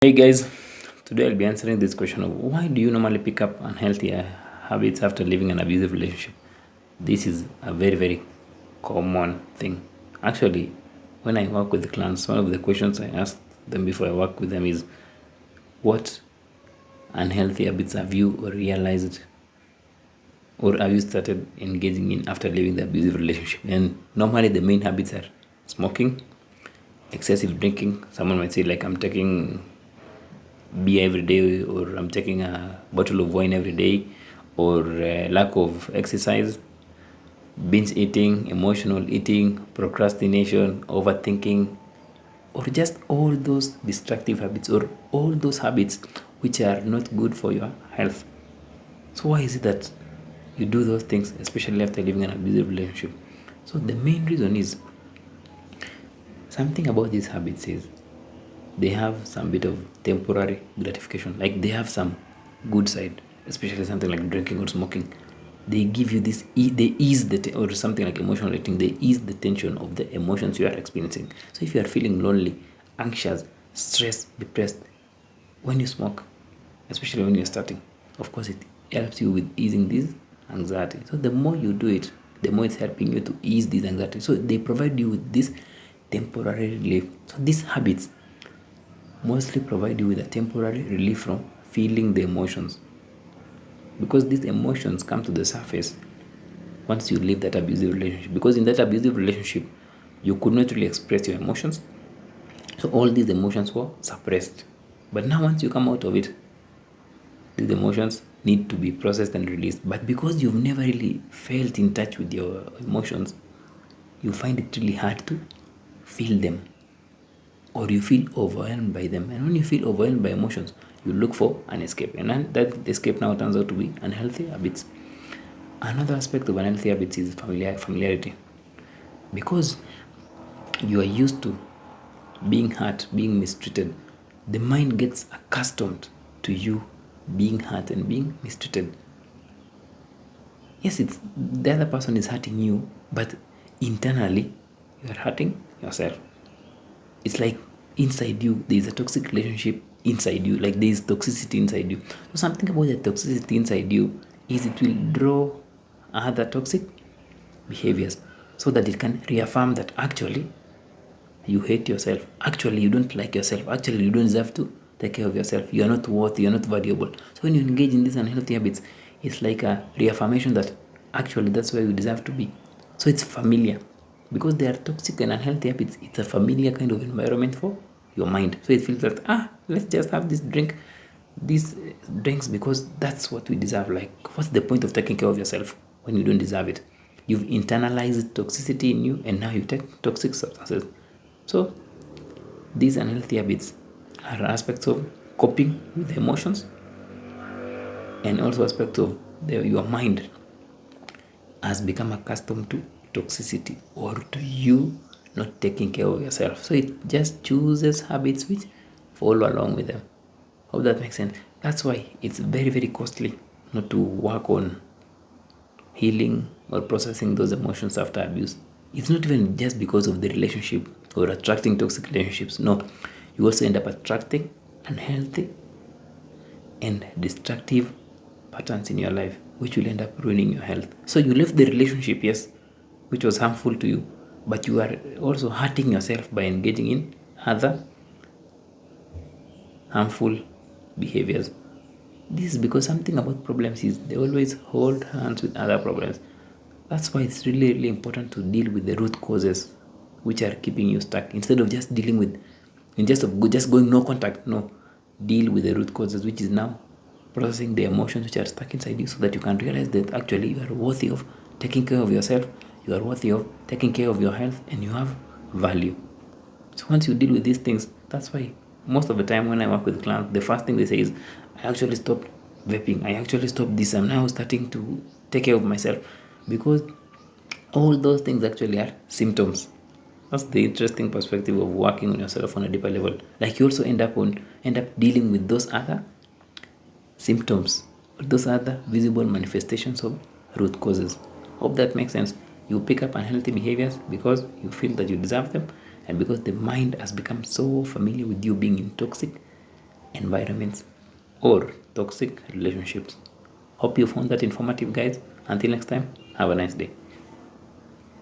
Hey guys, today I'll be answering this question of why do you normally pick up unhealthy habits after living an abusive relationship? This is a very common thing. Actually, when I work with clients, one of the questions I ask them before I work with them is what unhealthy habits have you realized or have you started engaging in after leaving the abusive relationship? And normally the main habits are smoking, excessive drinking. Someone might say like I'm taking beer every day, or I'm taking a bottle of wine every day, or lack of exercise, binge eating, emotional eating, procrastination, overthinking, or just all those destructive habits, or all those habits which are not good for your health. So why is it that you do those things, especially after living an abusive relationship? So the main reason is something about these habits is they have some bit of temporary gratification. Like they have some good side, especially something like drinking or smoking. They give you this, they ease or something like emotional eating, they ease the tension of the emotions you are experiencing. So if you are feeling lonely, anxious, stressed, depressed, when you smoke, especially when you're starting, of course, it helps you with easing this anxiety. So the more you do it, the more it's helping you to ease this anxiety. So they provide you with this temporary relief. So these habits mostly provide you with a temporary relief from feeling the emotions, because these emotions come to the surface once you leave that abusive relationship, because in that abusive relationship you could not really express your emotions, so all these emotions were suppressed. But now once you come out of it, these emotions need to be processed and released, but because you've never really felt in touch with your emotions, you find it really hard to feel them, or you feel overwhelmed by them. And when you feel overwhelmed by emotions, you look for an escape, and then that escape now turns out to be unhealthy habits. Another aspect of unhealthy habits is familiarity, because you are used to being hurt, being mistreated. The mind gets accustomed to you being hurt and being mistreated. Yes, it's the other person is hurting you, but internally you are hurting yourself. It's like inside you there's a toxic relationship inside you, like there's toxicity inside you. So something about the toxicity inside you is it will draw other toxic behaviors, so that it can reaffirm that actually you hate yourself, actually you don't like yourself, actually you don't deserve to take care of yourself, you are not worthy, you're not valuable. So when you engage in these unhealthy habits, it's like a reaffirmation that actually that's where you deserve to be. So it's familiar, because they are toxic and unhealthy habits. It's a familiar kind of environment for your mind, so it feels that let's just have this drink, these drinks, because that's what we deserve. Like, what's the point of taking care of yourself when you don't deserve it? You've internalized toxicity in you, and now you take toxic substances. So these unhealthy habits are aspects of coping with emotions, and also aspects of your mind has become accustomed to toxicity, or to you not taking care of yourself. So it just chooses habits which follow along with them. Hope that makes sense. That's why it's very costly not to work on healing or processing those emotions after abuse. It's not even just because of the relationship or attracting toxic relationships. No, you also end up attracting unhealthy and destructive patterns in your life, which will end up ruining your health. So you left the relationship, yes, which was harmful to you, but you are also hurting yourself by engaging in other harmful behaviors. This is because something about problems is they always hold hands with other problems. That's why it's really important to deal with the root causes which are keeping you stuck, instead of just dealing with, in just of just going no contact. No, deal with the root causes, which is now processing the emotions which are stuck inside you, so that you can realize that actually you are worthy of taking care of yourself, you are worthy of taking care of your health, and you have value. So once you deal with these things, that's why most of the time when I work with clients, the first thing they say is, I actually stopped vaping, I actually stopped this, I'm now starting to take care of myself. Because all those things actually are symptoms. That's the interesting perspective of working on yourself on a deeper level. Like you also end up dealing with those other symptoms, those other visible manifestations of root causes. Hope that makes sense. You pick up unhealthy behaviors because you feel that you deserve them, and because the mind has become so familiar with you being in toxic environments, or toxic relationships. Hope you found that informative, guys. Until next time, have a nice day.